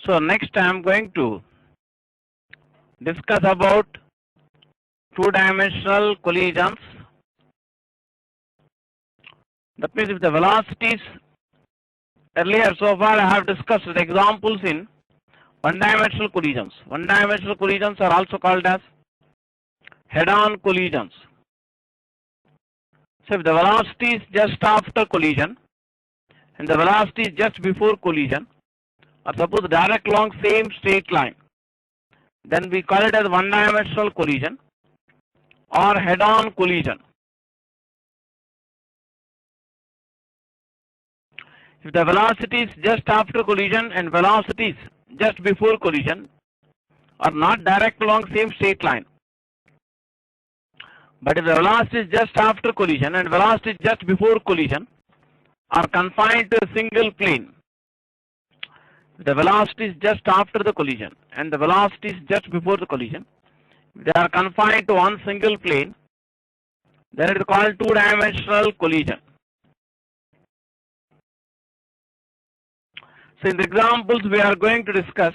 So next I am going to discuss about two-dimensional collisions. That means if the velocities earlier so far I have discussed the examples in one-dimensional collisions. One-dimensional collisions are also called as head-on collisions. So if the velocity is just after collision and the velocity is just before collision, or suppose direct along same straight line, then we call it as one-dimensional collision or head-on collision. If the velocity is just after collision and velocities just before collision are not direct along same straight line, but if the velocity is just after collision and velocity just before collision are confined to a single plane, if the velocity is just after the collision and the velocity is just before the collision, they are confined to one single plane, then it is called two-dimensional collision. So in the examples we are going to discuss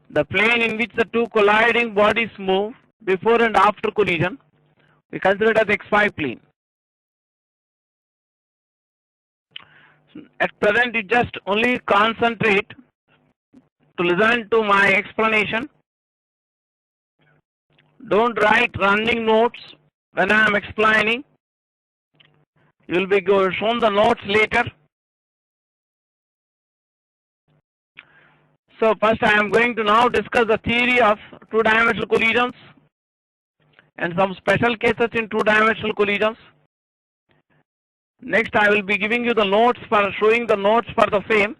the plane in which the two colliding bodies move before and after collision, we consider it as XY plane. So at present you just only concentrate to listen to my explanation. Don't write running notes when I am explaining. You will be shown the notes later. So first I am going to now discuss the theory of two-dimensional collisions and some special cases in two-dimensional collisions. Next I will be giving you the notes for showing the notes for the same.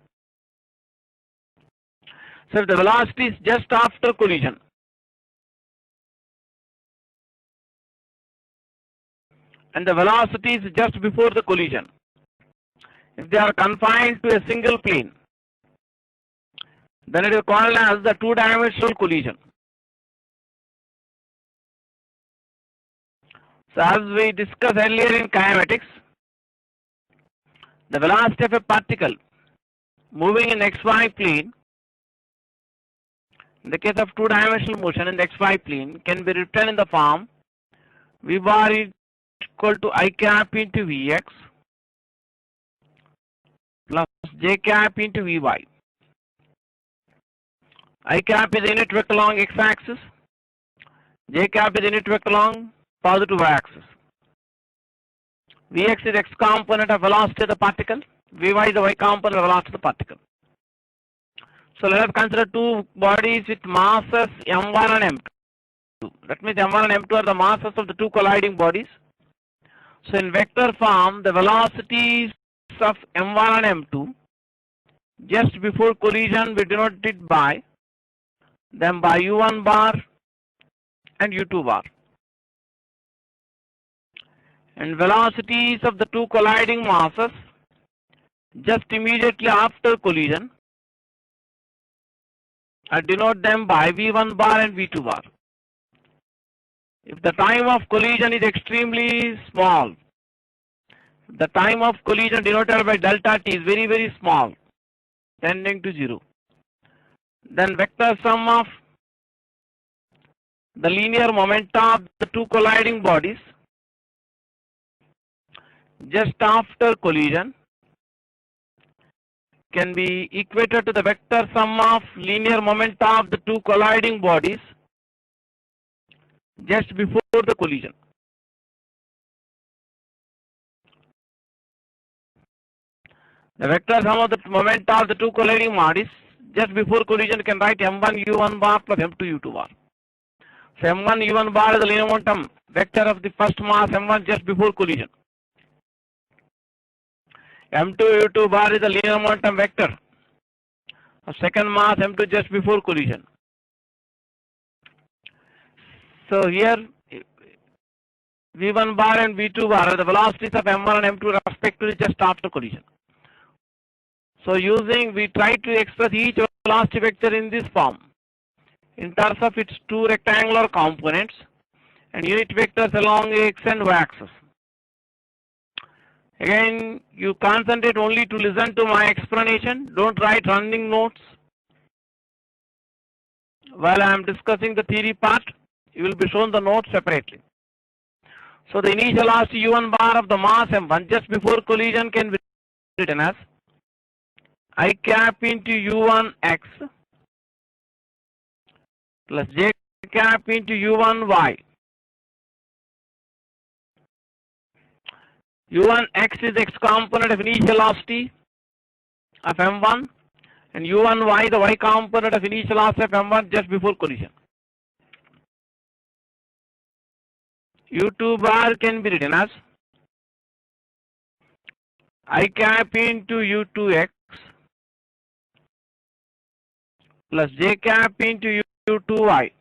So if the velocity is just after collision and the velocity is just before the collision, if they are confined to a single plane, then it is called as the two-dimensional collision. So as we discussed earlier in kinematics, the velocity of a particle moving in XY plane, in the case of two-dimensional motion in the XY plane, can be written in the form V bar is equal to I cap into Vx plus J cap into Vy. I cap is unit vector along x-axis, J cap is unit vector along positive y-axis. Vx is x component of velocity of the particle, Vy is the y component of velocity of the particle. So let us consider two bodies with masses m1 and m2. That means m1 and m2 are the masses of the two colliding bodies. So in vector form, the velocities of m1 and m2 just before collision we denote it by them by u1 bar and u2 bar. And velocities of the two colliding masses just immediately after collision, I denote them by v1 bar and v2 bar. If the time of collision is extremely small, the time of collision denoted by delta t is very small, tending to 0, then vector sum of the linear momenta of the two colliding bodies just after collision can be equated to the vector sum of linear momenta of the two colliding bodies just before the collision. The vector sum of the momenta of the two colliding bodies just before collision can write m1 u1 bar plus m2 u2 bar. So m1 u1 bar is the linear momentum vector of the first mass m1 just before collision. m2 u2 bar is the linear momentum vector of second mass m2 just before collision. So here v1 bar and v2 bar are the velocities of m1 and m2 respectively just after collision. So we try to express each velocity vector in this form in terms of its two rectangular components and unit vectors along x and y axis. Again, you concentrate only to listen to my explanation. Don't write running notes. While I am discussing the theory part, you will be shown the notes separately. So the initial velocity u1 bar of the mass m1 just before collision can be written as I cap into u1 x plus j cap into u1 y. u1 x is x component of initial velocity of m1 and u1 y the y component of initial velocity of m1 just before collision. u2 bar can be written as I cap into u2x plus j cap into u2y.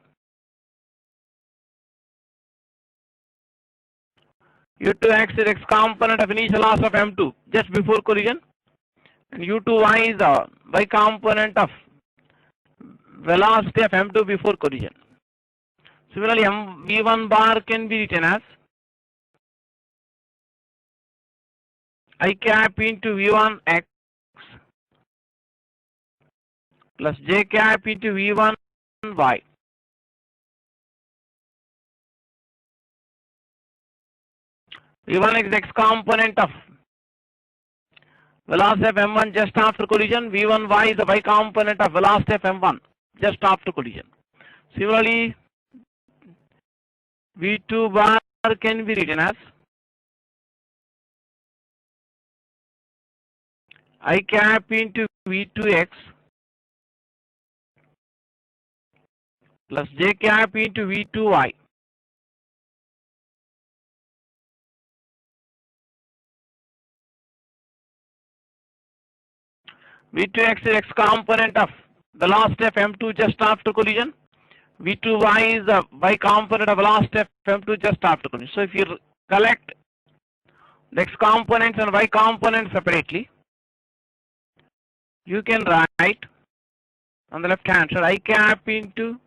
u2x is x component of initial loss of m2 just before collision, and u2y is the y component of velocity of m2 before collision. Similarly, v1 bar can be written as I cap into v1 x plus j cap into v1 y. v1 is x component of velocity of m1 just after collision. v1 y is the y component of velocity of m1 just after collision. Similarly, v2 bar can be written as I cap into v2x plus j cap into v2y. v2x is x component of velocity of m2 just after collision. v2y is the y component of velocity of m2 just after collision. So if you collect the x components and y components separately, you can write on the left hand side I cap into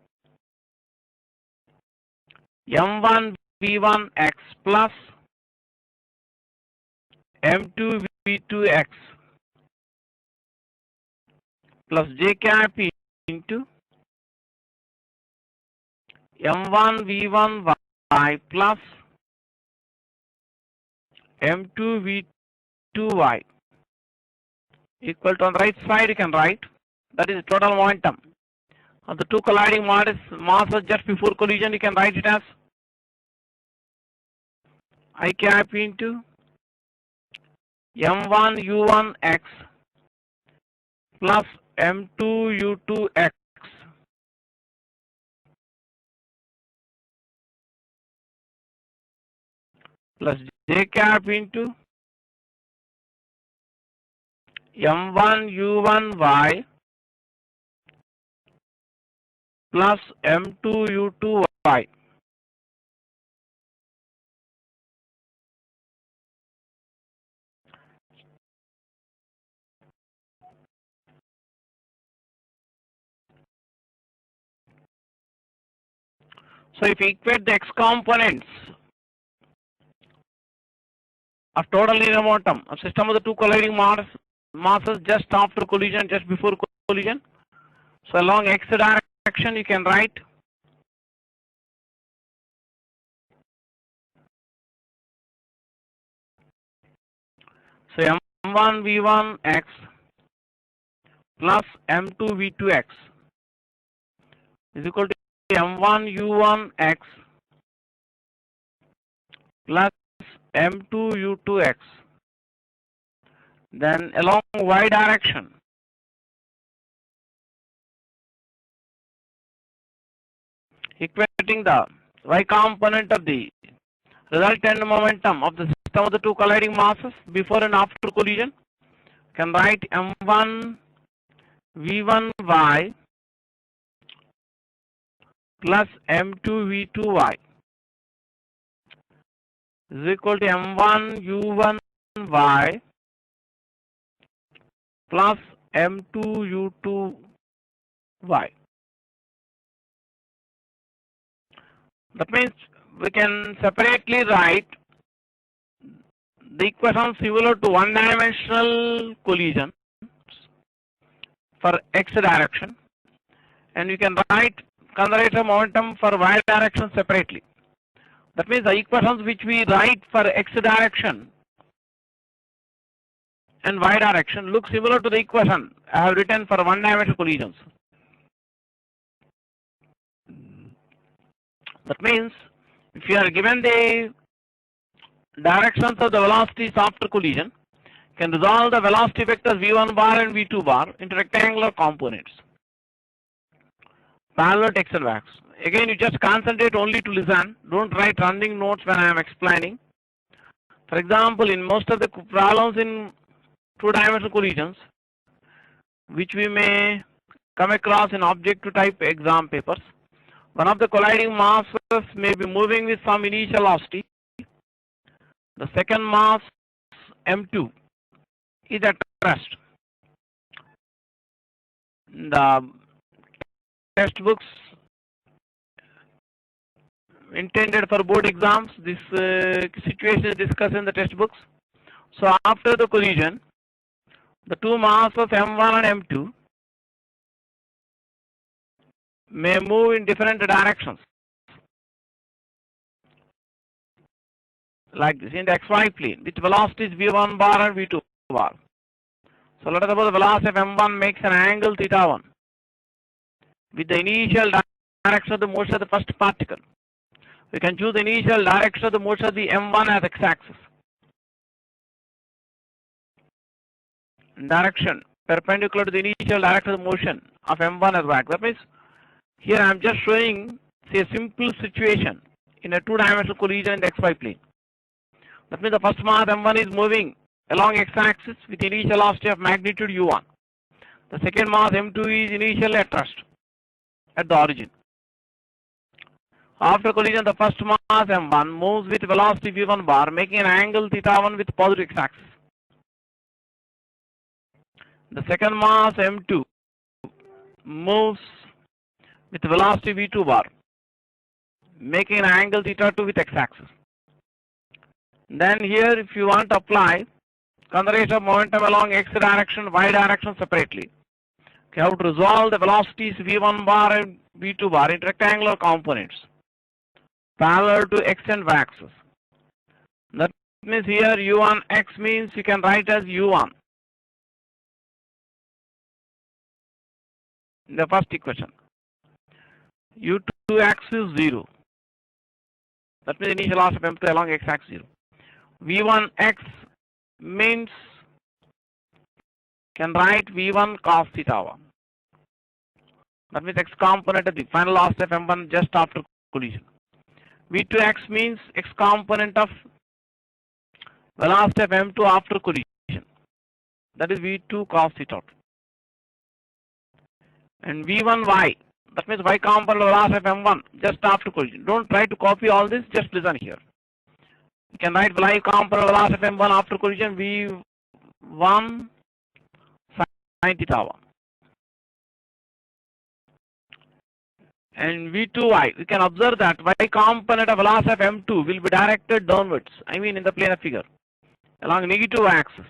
m1 v1 x plus m2 v2x plus j cap into m1 v1 y plus m2 v2y equal to, on the right side you can write, that is total momentum of the two colliding masses just before collision. You can write it as I cap into m1 u1 x plus m2 u2 x plus j cap into m1 u1 y plus m2 u2 y. So if you equate the x components of total linear momentum of system of the two colliding masses just after collision, just before collision, so along x direction you can write so m1 v1 x plus m2 v2 x is equal to m1 u1 x plus m2 u2 x. Then along y direction equating the y component of the resultant momentum of the system of the two colliding masses before and after collision, can write m1 v1 y plus m2 v2 y is equal to m1 u1 y plus m2 u2 y. That means we can separately write the equation similar to one-dimensional collision for x direction, and you can write conservative momentum for y direction separately. That means the equations which we write for x direction and y direction look similar to the equation I have written for one-dimensional collisions. That means if you are given the directions of the velocities after collision, you can resolve the velocity vectors v1 bar and v2 bar into rectangular components parallel to x and y. Again, you just concentrate only to listen. Don't write running notes when I am explaining. For example, in most of the problems in two-dimensional collisions, which we may come across in objective type exam papers, one of the colliding masses may be moving with some initial velocity. The second mass, m2, is at rest. The textbooks intended for board exams, this situation is discussed in the textbooks. So after the collision, the two masses m1 and m2 may move in different directions, like this in the xy plane with velocities v1 bar and v2 bar. So let us suppose the velocity of m1 makes an angle θ1 with the initial direction of the motion of the first particle. We can choose the initial direction of the motion of the m1 as x-axis. Direction perpendicular to the initial direction of the motion of m1 as y. That means here I am just showing, say, a simple situation in a two-dimensional collision in the xy plane. That means the first mass m1 is moving along x-axis with initial velocity of magnitude u1. The second mass m2 is initially at rest at the origin. After collision, the first mass m1 moves with velocity v1 bar, making an angle θ1 with positive x-axis. The second mass m2 moves with velocity v2 bar, making an angle θ2 with x-axis. Then here, if you want to apply conservation of momentum along x direction, y direction separately, you have to resolve the velocities v1 bar and v2 bar into rectangular components parallel to x and y axis. That means here u1 x means you can write as u1 in the first equation. u2 x is 0. That means initial velocity of m2 along x axis 0. v1 x means can write v1 cos θ1. That means x component of the final velocity of m1 just after collision. v2x means x component of velocity of m2 after collision. That is v2 cos θ2. And v1y, that means y component of velocity of m1 just after collision. Don't try to copy all this, just listen here. You can write y component of velocity of m1 after collision v1 sin θ1. And v2y, we can observe that y component of velocity of m2 will be directed downwards, I mean in the plane of figure, along negative axis.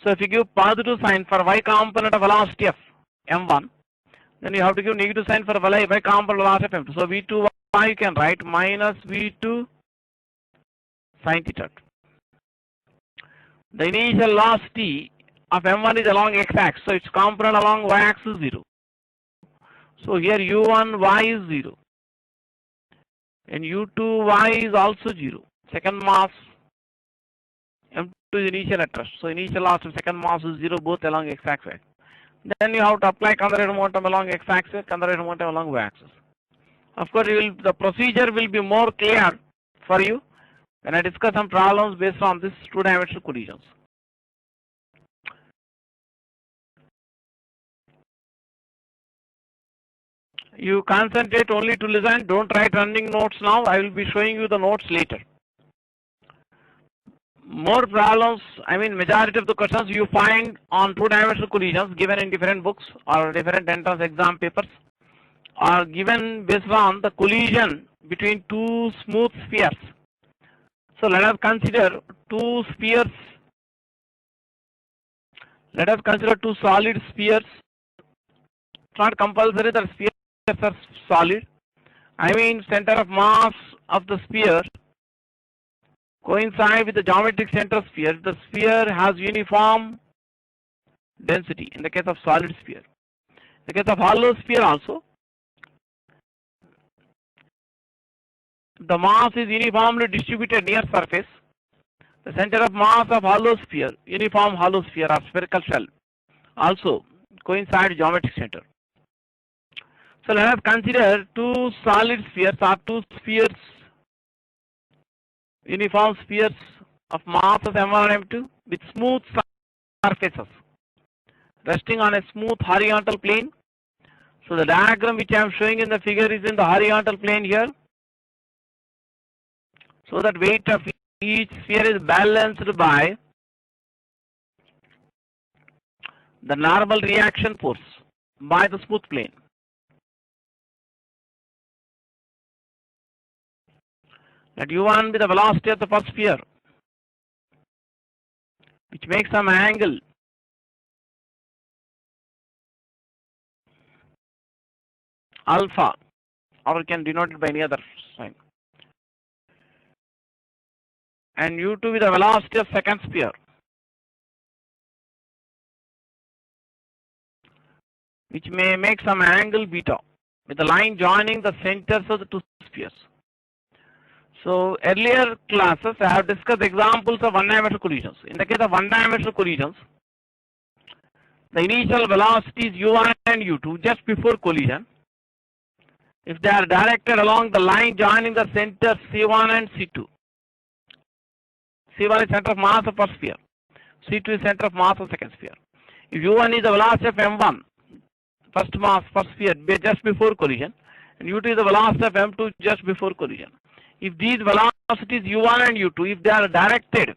So if you give positive sign for y component of velocity of m1, then you have to give negative sign for y component of velocity of m2. So v2y you can write minus v2 sin θ2. The initial velocity of m1 is along x-axis, so its component along y-axis is 0. So here u1y is 0 and u2y is also 0. Second mass m2 is initial at rest, so initial velocity of second mass is 0 both along x-axis. Then you have to apply conservative momentum along x-axis, conservative momentum along y-axis. Of course, the procedure will be more clear for you when I discuss some problems based on this two-dimensional collisions. You concentrate only to listen, don't write running notes now. I will be showing you the notes later. More problems, I mean majority of the questions you find on two-dimensional collisions given in different books or different entrance exam papers are given based on the collision between two smooth spheres. So let us consider two spheres. Let us consider two solid spheres. It's not compulsory that spheres are solid. I mean, center of mass of the sphere coincide with the geometric center of sphere. The sphere has uniform density in the case of solid sphere. In the case of hollow sphere also, the mass is uniformly distributed near surface. The center of mass of hollow sphere, uniform hollow sphere or spherical shell, also coincide geometric center. So let us consider two solid spheres or two spheres, uniform spheres of mass of M1 and M2 with smooth surfaces resting on a smooth horizontal plane. So the diagram which I am showing in the figure is in the horizontal plane here. So that weight of each sphere is balanced by the normal reaction force by the smooth plane. Let U1 be the velocity of the first sphere, which makes some angle alpha, or we can denote it by any other sign. And U2 with the velocity of second sphere, which may make some angle beta with the line joining the centers of the two spheres. So earlier classes I have discussed examples of one-dimensional collisions. In the case of one-dimensional collisions, the initial velocities U1 and U2 just before collision, if they are directed along the line joining the centers C1 and C2. C1 is center of mass of first sphere, C2 is center of mass of second sphere. If U1 is the velocity of M1, first sphere just before collision, and U2 is the velocity of M2 just before collision. If these velocities U1 and U2, if they are directed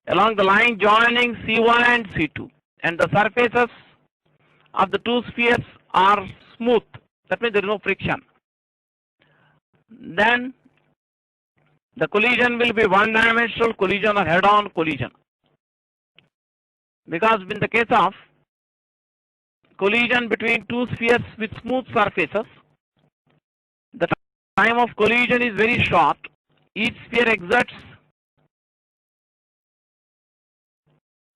along the line joining C1 and C2, and the surfaces of the two spheres are smooth, that means there is no friction, then the collision will be one-dimensional collision or head-on collision. Because in the case of collision between two spheres with smooth surfaces, the time of collision is very short. Each sphere exerts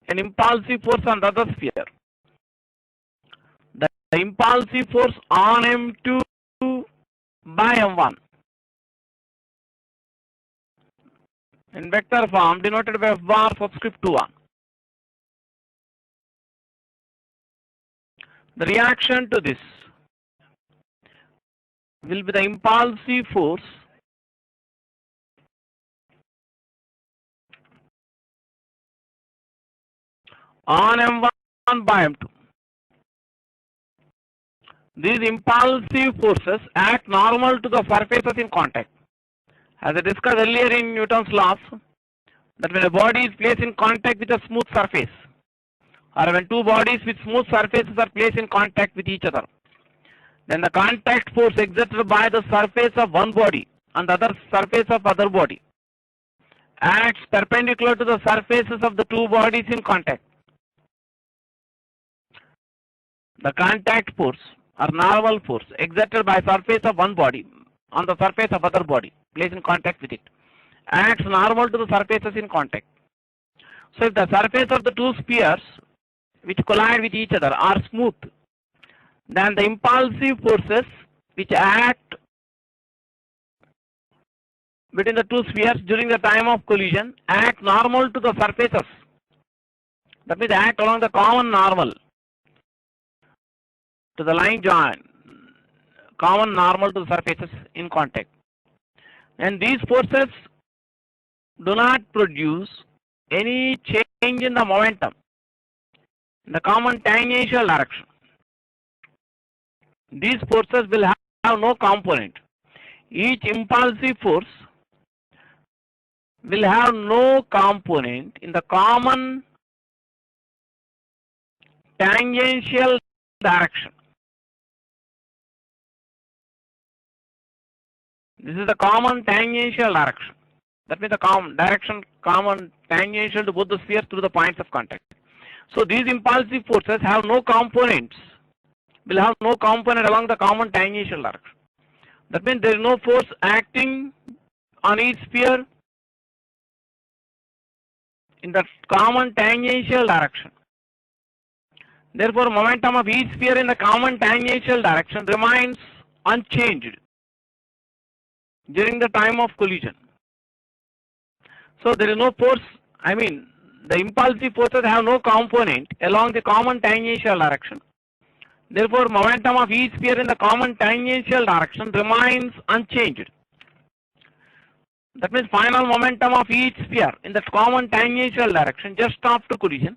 an impulsive force on the other sphere. The impulsive force on M2 by M1 in vector form denoted by F bar subscript 2(1). The reaction to this will be the impulsive force on M1 by M2. These impulsive forces act normal to the surfaces in contact. As I discussed earlier in Newton's laws, that when a body is placed in contact with a smooth surface, or when two bodies with smooth surfaces are placed in contact with each other, then the contact force exerted by the surface of one body on the other surface of other body acts perpendicular to the surfaces of the two bodies in contact. The contact force or normal force exerted by surface of one body on the surface of other body placed in contact with it acts normal to the surfaces in contact. So if the surface of the two spheres which collide with each other are smooth, then the impulsive forces which act between the two spheres during the time of collision act normal to the surfaces. That means act along the common normal to the line join, common normal to the surfaces in contact. And these forces do not produce any change in the momentum in the common tangential direction. These forces will have no component. Each impulsive force will have no component in the common tangential direction. This is the common tangential direction. That means the direction common tangential to both the spheres through the points of contact. So these impulsive forces have no components, will have no component along the common tangential direction. That means there is no force acting on each sphere in the common tangential direction. Therefore, momentum of each sphere in the common tangential direction remains unchanged during the time of collision. So there is no force, the impulsive forces have no component along the common tangential direction. Therefore, momentum of each sphere in the common tangential direction remains unchanged. That means final momentum of each sphere in the common tangential direction just after collision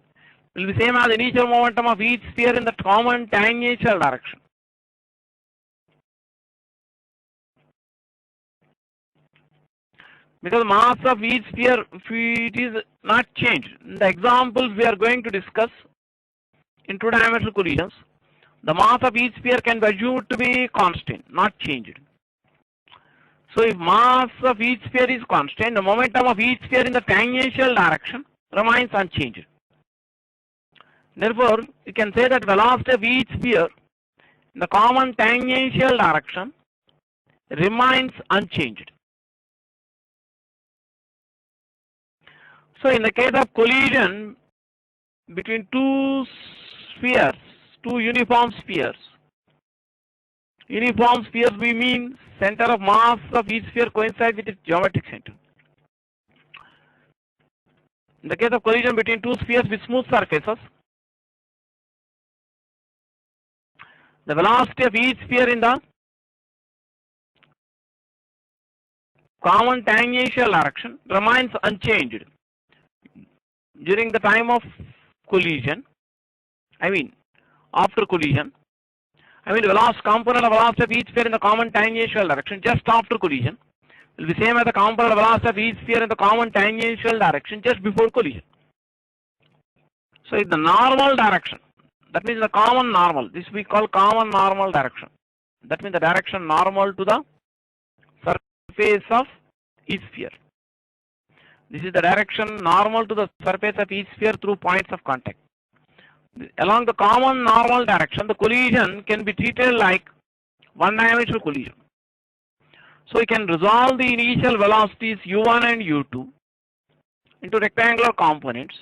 will be same as initial momentum of each sphere in the common tangential direction. Because mass of each sphere, if it is not changed, in the examples we are going to discuss in two-dimensional collisions, the mass of each sphere can be assumed to be constant, not changed. So if mass of each sphere is constant, the momentum of each sphere in the tangential direction remains unchanged. Therefore, you can say that velocity of each sphere in the common tangential direction remains unchanged. So in the case of collision between two spheres, two uniform spheres we mean center of mass of each sphere coincides with its geometric center. In the case of collision between two spheres with smooth surfaces, the velocity of each sphere in the common tangential direction remains unchanged during the time of collision, after collision. The velocity component of velocity of each sphere in the common tangential direction just after collision will be same as the component of velocity of each sphere in the common tangential direction just before collision. So in the normal direction, that means the common normal, this we call common normal direction. That means the direction normal to the surface of each sphere. This is the direction normal to the surface of each sphere through points of contact. Along the common normal direction, the collision can be treated like one-dimensional collision. So we can resolve the initial velocities u1 and u2 into rectangular components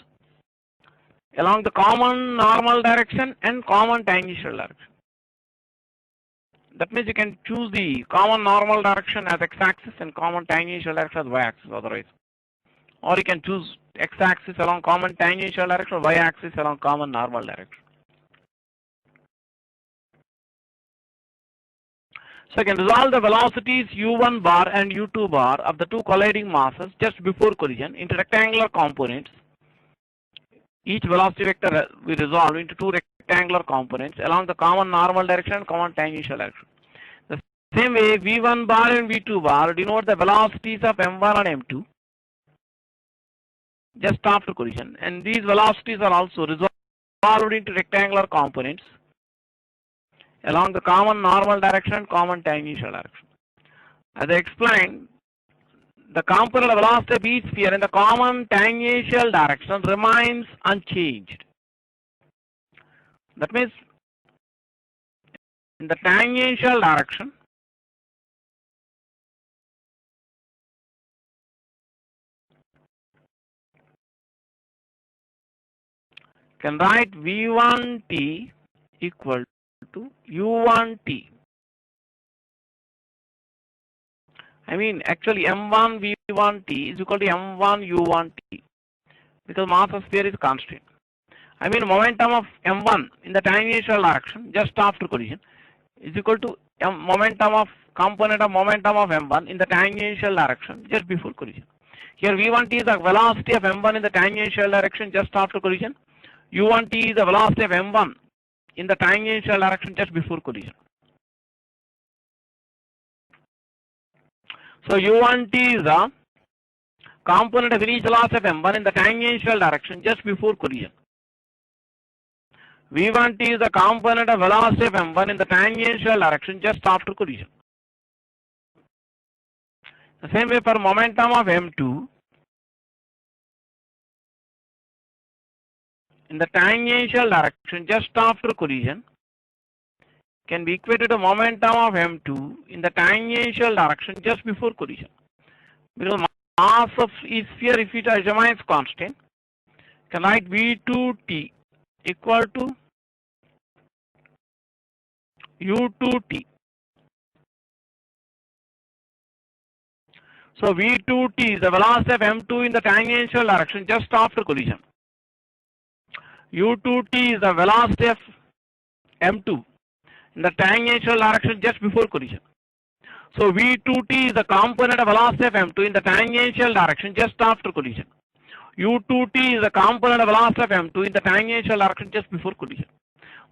along the common normal direction and common tangential direction. That means you can choose the common normal direction as x-axis and common tangential direction as y-axis otherwise. Or you can choose x-axis along common tangential direction or y-axis along common normal direction. So you can resolve the velocities u1 bar and u2 bar of the two colliding masses just before collision into rectangular components. Each velocity vector we resolve into two rectangular components along the common normal direction and common tangential direction. The same way, v1 bar and v2 bar denote the velocities of m1 and m2 just after collision, and these velocities are also resolved into rectangular components along the common normal direction and common tangential direction. As I explained, the component of velocity of each sphere in the common tangential direction remains unchanged. That means in the tangential direction, can write v1t equal to u1t. Actually m1 v1t is equal to m1 u1t because mass of sphere is constant. Momentum of m1 in the tangential direction just after collision is equal to momentum of component of momentum of m1 in the tangential direction just before collision. Here v1t is the velocity of m1 in the tangential direction just after collision. u1t is the velocity of m1 in the tangential direction just before collision. So u1t is the component of initial velocity of m1 in the tangential direction just before collision. v1t is the component of velocity of m1 in the tangential direction just after collision. The same way for momentum of M2 in the tangential direction just after collision can be equated to momentum of M2 in the tangential direction just before collision. Because mass of each sphere, if it remains constant, can write V2T equal to U2T. So V2T is the velocity of M2 in the tangential direction just after collision. U2T is the velocity of M2 in the tangential direction just before collision. So V2T is the component of velocity of M2 in the tangential direction just after collision. U2T is the component of velocity of M2 in the tangential direction just before collision.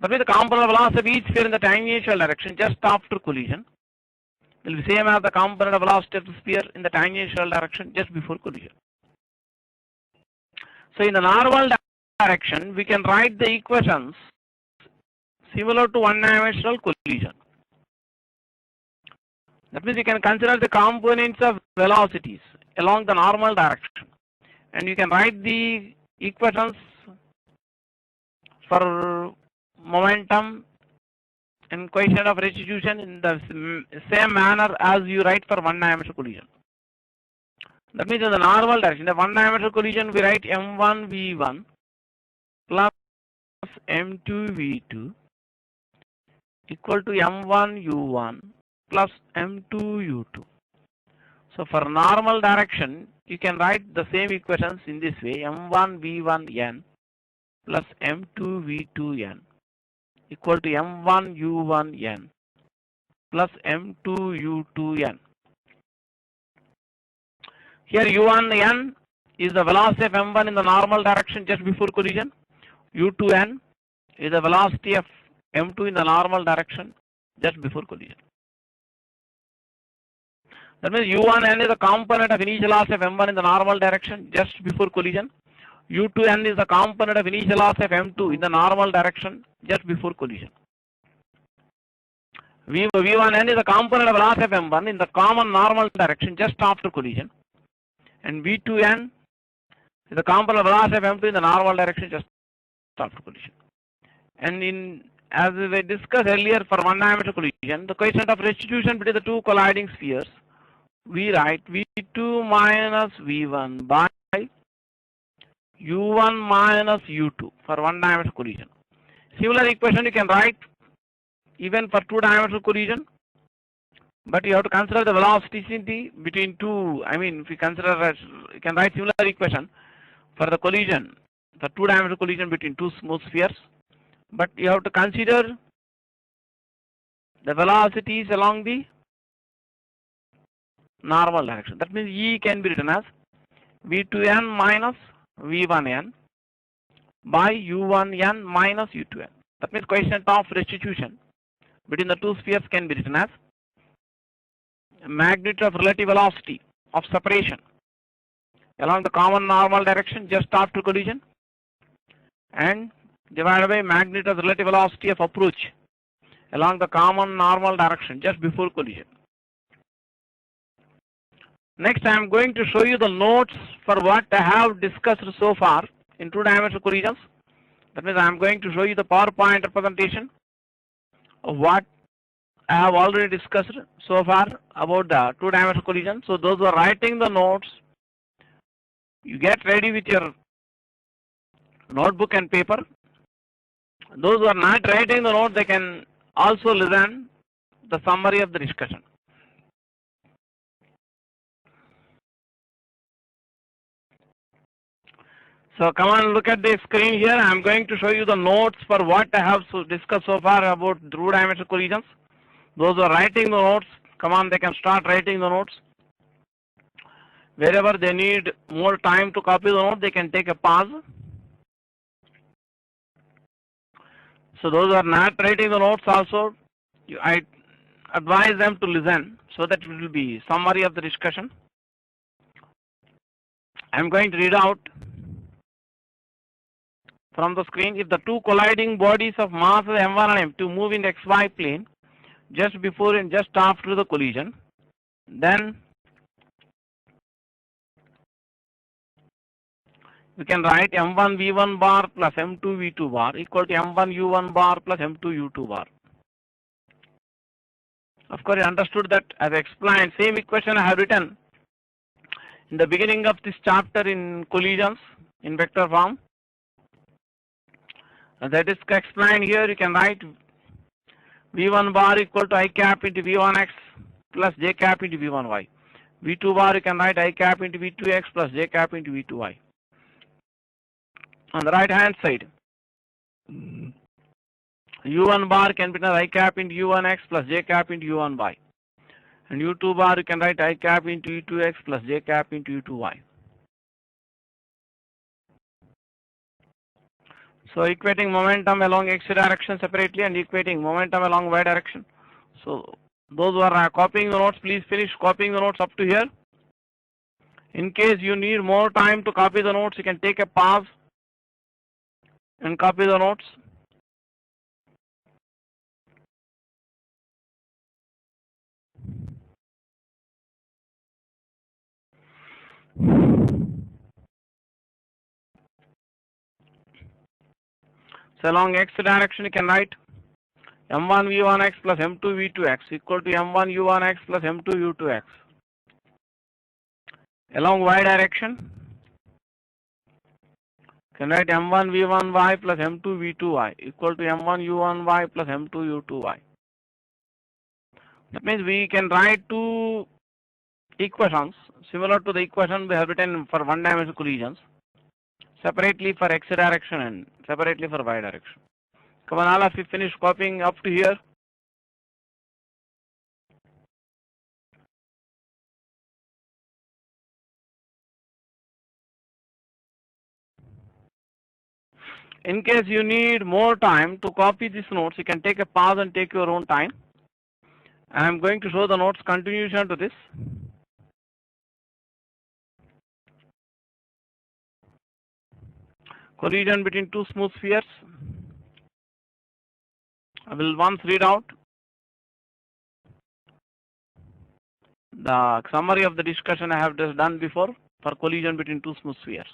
That means the component of velocity of each sphere in the tangential direction just after collision will be same as the component of velocity of the sphere in the tangential direction just before collision. So in the normal direction, we can write the equations similar to one-dimensional collision. That means you can consider the components of velocities along the normal direction, and you can write the equations for momentum and coefficient of restitution in the same manner as you write for one-dimensional collision. That means in the normal direction, the one-dimensional collision, we write M1V1 plus M2V2 equal to M1U1 plus M2U2. So for normal direction, you can write the same equations in this way: M1V1N plus M2V2N equal to M1U1N plus M2U2N. Here U1N is the velocity of M1 in the normal direction just before collision. U2N is the velocity of M2 in the normal direction just before collision. That means U1N is the component of initial velocity of M1 in the normal direction just before collision. U2N is the component of initial velocity of M2 in the normal direction just before collision. V1N is the component of velocity of M1 in the common normal direction just after collision. And V2N is the component of velocity of M2 in the normal direction just after collision. And as we discussed earlier for one-dimensional collision, the coefficient of restitution between the two colliding spheres, we write V2 minus V1 by U1 minus U2 for one-dimensional collision. Similar equation you can write even for two-dimensional collision, but you have to consider the velocity between two. I mean, if you consider, you can write similar equation for the collision, the two-dimensional collision between two smooth spheres, but you have to consider the velocities along the normal direction. That means E can be written as V2N minus V1N by U1N minus U2N. That means coefficient of restitution between the two spheres can be written as magnitude of relative velocity of separation along the common normal direction just after collision and divided by magnitude of relative velocity of approach along the common normal direction just before collision. Next, I am going to show you the notes for what I have discussed so far in two-dimensional collisions. That means I am going to show you the PowerPoint representation of what I have already discussed so far about the two-dimensional collision. So those who are writing the notes, you get ready with your notebook and paper. Those who are not writing the note, they can also listen the summary of the discussion. So come on, look at the screen here. I am going to show you the notes for what I have discussed so far about two-dimensional collisions. Those who are writing the notes, come on, they can start writing the notes. Wherever they need more time to copy the note, they can take a pause. So those who are not writing the notes also, I advise them to listen so that it will be summary of the discussion. I am going to read out from the screen. If the two colliding bodies of masses M1 and M2 move in the XY plane just before and just after the collision, then we can write M1 V1 bar plus M2 V2 bar equal to M1 U1 bar plus M2 U2 bar. Of course, you understood that as I explained, same equation I have written in the beginning of this chapter in collisions in vector form. And that is explained here. You can write V1 bar equal to I cap into V1x plus J cap into V1y. V2 bar you can write I cap into V2x plus J cap into V2y. On the right hand side, U1 bar can be written I cap into U1x plus J cap into U1y. And U2 bar you can write I cap into U2x plus J cap into U2y. So equating momentum along x direction separately and equating momentum along y direction. So those who are copying the notes, please finish copying the notes up to here. In case you need more time to copy the notes, you can take a pause and copy the notes. So along x direction you can write M1 V1x plus M2 V2x equal to M1 U1x plus M2 U2x. Along y direction you can write M1 V1y plus M2 V2y equal to M1 U1y plus M2 U2y. That means we can write two equations similar to the equation we have written for one-dimensional collisions, separately for x direction and separately for y direction. Come on, all of you finish copying up to here. In case you need more time to copy these notes, you can take a pause and take your own time. I am going to show the notes continuation to this. Collision between two smooth spheres. I will once read out the summary of the discussion I have just done before for collision between two smooth spheres.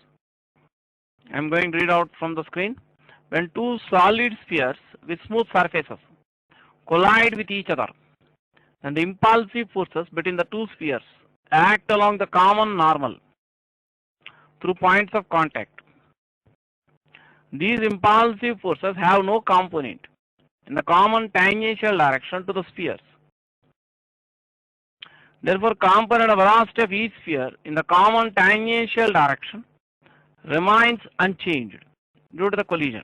I am going to read out from the screen. When two solid spheres with smooth surfaces collide with each other, and the impulsive forces between the two spheres act along the common normal through points of contact. These impulsive forces have no component in the common tangential direction to the spheres. Therefore, component of velocity of each sphere in the common tangential direction remains unchanged due to the collision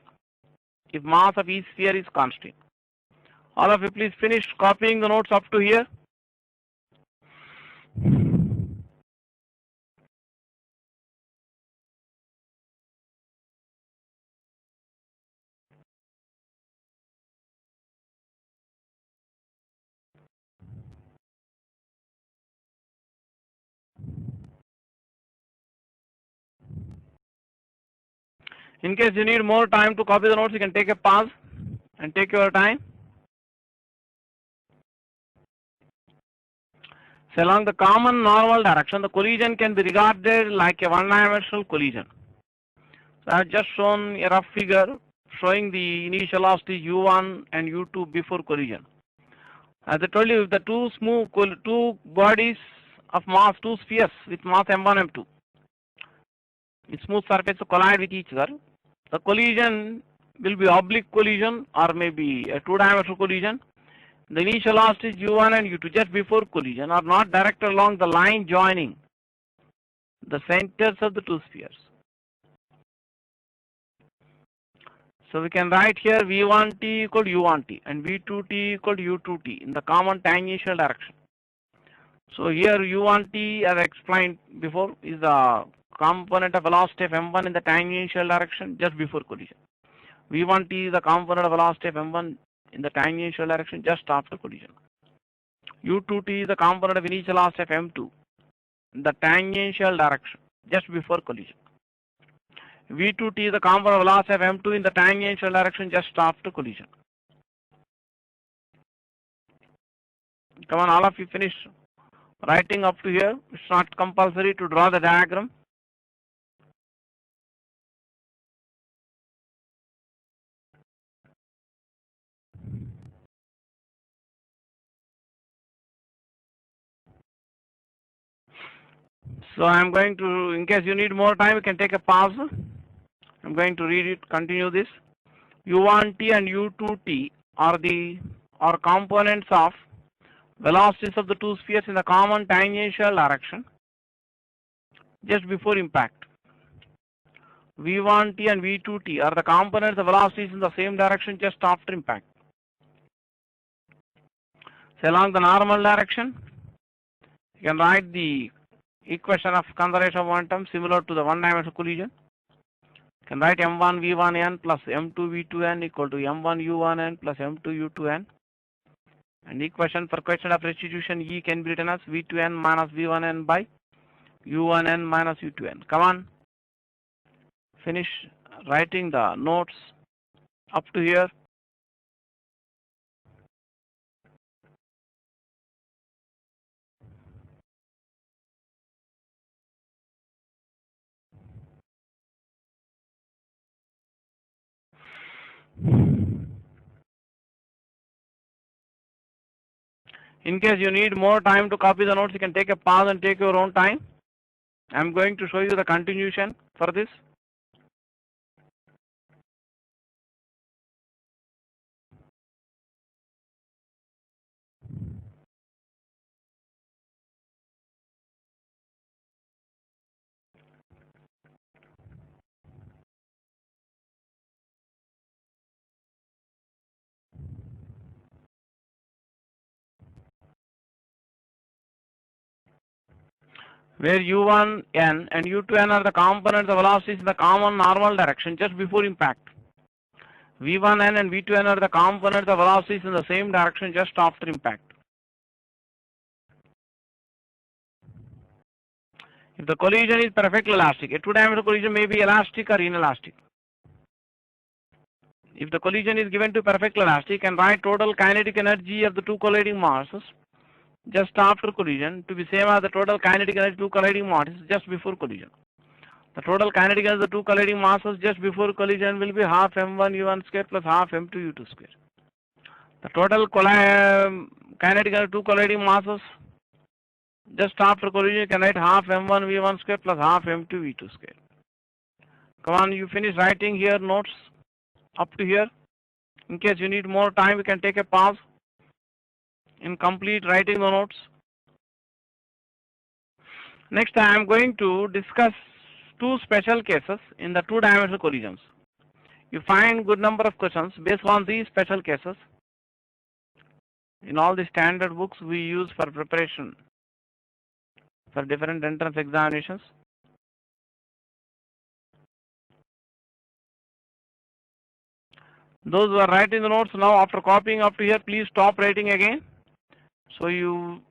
if mass of each sphere is constant. All of you please finish copying the notes up to here. In case you need more time to copy the notes, you can take a pause and take your time. So along the common normal direction, the collision can be regarded like a one-dimensional collision. So I have just shown a rough figure showing the initial velocity U1 and U2 before collision. As I told you, if the two bodies of mass, two spheres with mass M1, M2, with smooth surface collide with each other, the collision will be oblique collision or maybe a two-dimensional collision. The initial velocities U1 and U2 just before collision are not directed along the line joining the centers of the two spheres. So we can write here V1t equal to U1t and V2t equal to U2t in the common tangential direction. So here U1t, as I explained before, is the component of velocity of M1 in the tangential direction just before collision. V1t is the component of velocity of M1 in the tangential direction just after collision. U2t is the component of initial velocity of M2 in the tangential direction just before collision. V2t is the component of velocity of M2 in the tangential direction just after collision. Come on, all of you finish writing up to here. It's not compulsory to draw the diagram. So I'm going to, in case you need more time, you can take a pause. I'm going to read it, continue this. U1t and U2t are components of velocities of the two spheres in the common tangential direction just before impact. V1t and V2t are the components of velocities in the same direction just after impact. So along the normal direction, you can write the equation of conservation of momentum similar to the one-dimensional collision. You can write m1 v1n plus m2 v2n equal to m1 u1n plus m2 u2n. And equation for question of restitution E can be written as v2n minus v1n by u1n minus u2n. Come on, finish writing the notes up to here. In case you need more time to copy the notes, you can take a pause and take your own time. I'm going to show you the continuation for this. Where u1n and u2n are the components of velocities in the common normal direction just before impact. v1n and v2n are the components of velocities in the same direction just after impact. If the collision is perfectly elastic, a two-dimensional collision may be elastic or inelastic. If the collision is given to perfectly elastic, and write total kinetic energy of the two colliding masses just after collision to be same as the total kinetic energy of two colliding masses just before collision. The total kinetic energy of the two colliding masses just before collision will be half m1 u1 square plus half m2 u2 square. The total kinetic energy of two colliding masses just after collision, you can write half m1 v1 square plus half m2 v2 square. Come on, you finish writing here notes up to here. In case you need more time, you can take a pause in complete writing the notes. Next, I am going to discuss two special cases in the two-dimensional collisions. You find good number of questions based on these special cases in all the standard books we use for preparation for different entrance examinations. Those who are writing the notes now, after copying up to here, please stop writing again. So you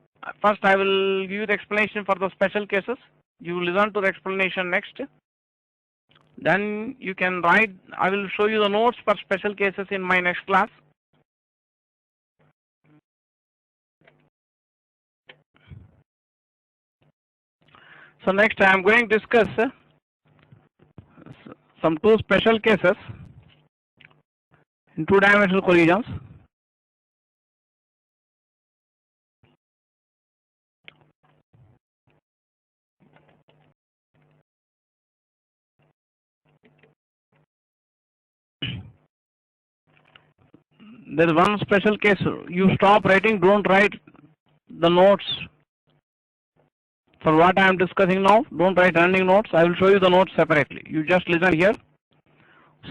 first I will give you the explanation for the special cases. You listen to the explanation next. Then you can write. I will show you the notes for special cases in my next class. So next I am going to discuss some two special cases in two-dimensional collisions. There is one special case. You stop writing, don't write the notes for what I am discussing now. Don't write running notes. I will show you the notes separately. You just listen here.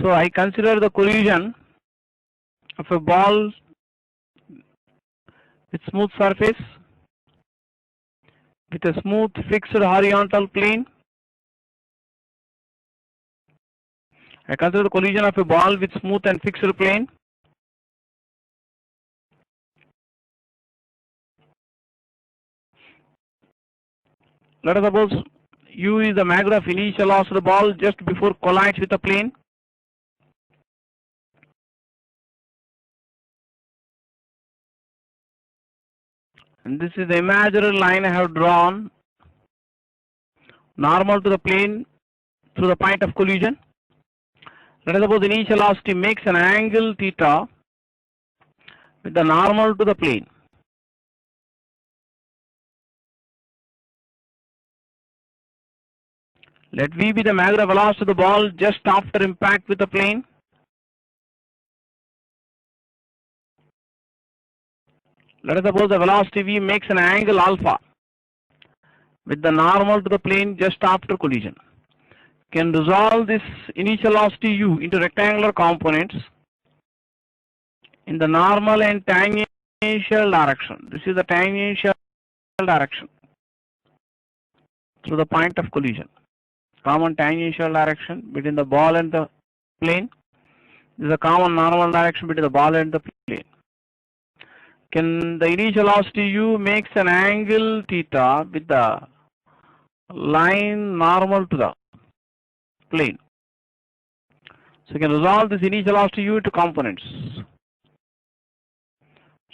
So I consider the collision of a ball with smooth surface with a smooth fixed horizontal plane. I consider the collision of a ball with smooth and fixed plane. Let us suppose U is the magnitude of initial velocity of the ball just before collides with the plane. And this is the imaginary line I have drawn normal to the plane through the point of collision. Let us suppose initial velocity makes an angle theta with the normal to the plane. Let V be the magnetic velocity of the ball just after impact with the plane. Let us suppose the velocity V makes an angle alpha with the normal to the plane just after collision. Can resolve this initial velocity U into rectangular components in the normal and tangential direction. This is the tangential direction through the point of collision. Common tangential direction between the ball and the plane. This is a common normal direction between the ball and the plane. Can the initial velocity U makes an angle theta with the line normal to the plane. So you can resolve this initial velocity U into components.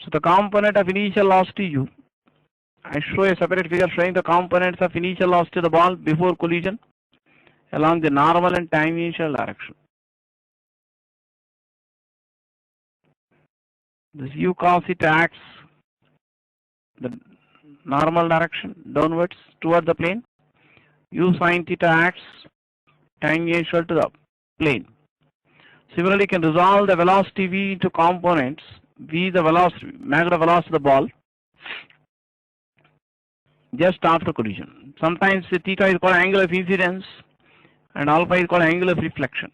So the component of initial velocity U, I show a separate figure showing the components of initial velocity of the ball before collision along the normal and tangential direction. This U cos theta acts the normal direction downwards toward the plane. U sin theta acts tangential to the plane. Similarly, can resolve the velocity V into components. V the velocity, magnetic velocity of the ball just after collision. Sometimes theta is called angle of incidence and alpha is called angle of reflection.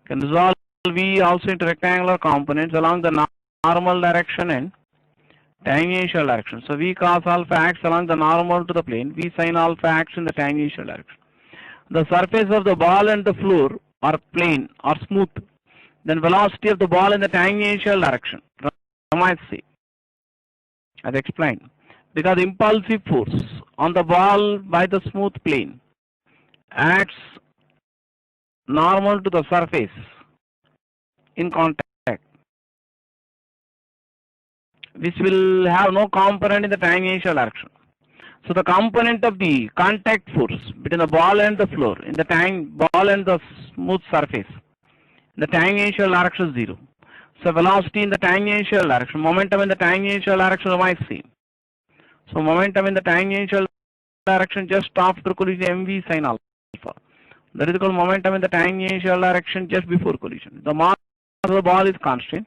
Can resolve V also into rectangular components along the normal direction and tangential direction. So V cos alpha acts along the normal to the plane. V sin alpha acts in the tangential direction. The surface of the ball and the floor are plane or smooth. Then velocity of the ball in the tangential direction. As explained. Because impulsive force on the ball by the smooth plane acts normal to the surface in contact, which will have no component in the tangential direction. So the component of the contact force between the ball and the floor in the ball and the smooth surface, the tangential direction is 0. So velocity in the tangential direction, momentum in the tangential direction remains same. So momentum in the tangential direction just after collision mv sin alpha. That is called momentum in the tangential direction just before collision. The mass of the ball is constant.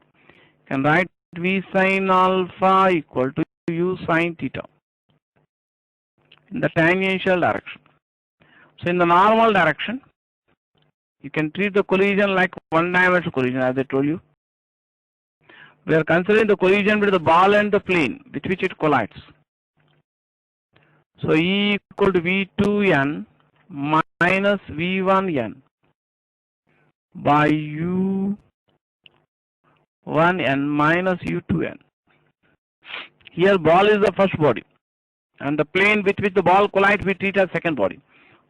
Can write v sin alpha equal to u sin theta in the tangential direction. So in the normal direction, you can treat the collision like one-dimensional collision, as I told you. We are considering the collision between the ball and the plane with which it collides. So E equal to V2n minus V1n by U1n minus U2n. Here ball is the first body and the plane with which the ball collides we treat as second body.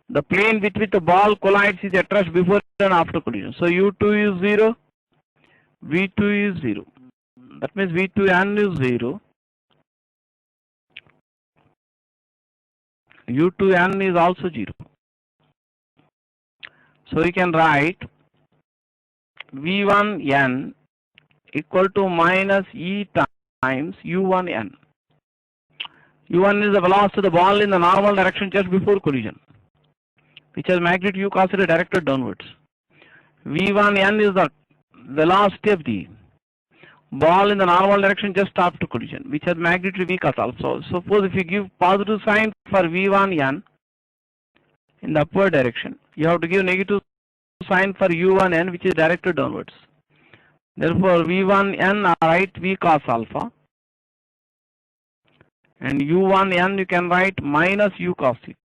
The plane with which the ball collides is at rest before and after collision. So U2 is 0, V2 is 0. That means V2n is 0. U2n is also 0. So we can write V1n equal to minus E times U1n. U1 is the velocity of the ball in the normal direction just before collision, which has magnitude U cos theta directed downwards. V1n is the velocity of the ball in the normal direction just after collision, which has magnitude V cos alpha. So suppose if you give positive sign for V1n in the upward direction, you have to give negative sign for U1n, which is directed downwards. Therefore, V1n I write V cos alpha, and U1n you can write minus U cos theta.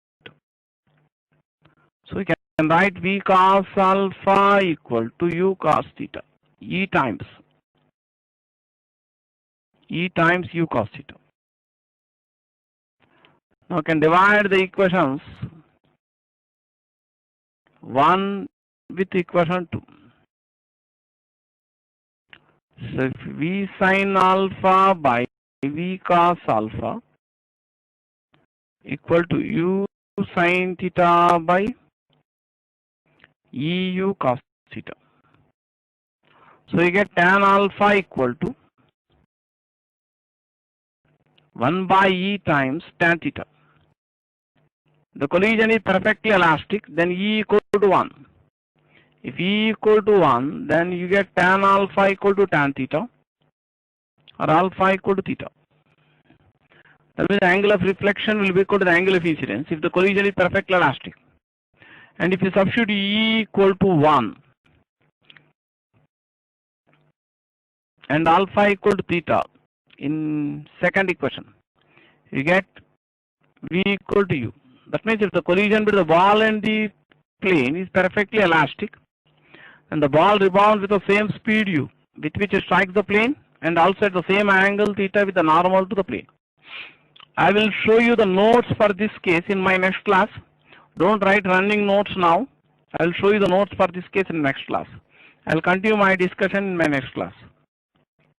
So you can write V cos alpha equal to U cos theta, E times U cos theta. Now you can divide the equations 1 with equation 2. So if V sin alpha by V cos alpha equal to U sin theta by EU cos theta. So you get tan alpha equal to 1 by E times tan theta. the collision is perfectly elastic, then E equal to 1. If E equal to 1, then you get tan alpha equal to tan theta, or alpha equal to theta. That means the angle of reflection will be equal to the angle of incidence if the collision is perfectly elastic. And if you substitute E equal to 1 and alpha equal to theta in second equation, you get V equal to U. That means if the collision between the ball and the plane is perfectly elastic, and the ball rebounds with the same speed U with which it strikes the plane, and also at the same angle theta with the normal to the plane. I will show you the notes for this case in my next class. Don't write running notes now. I will show you the notes for this case in next class. I will continue my discussion in my next class.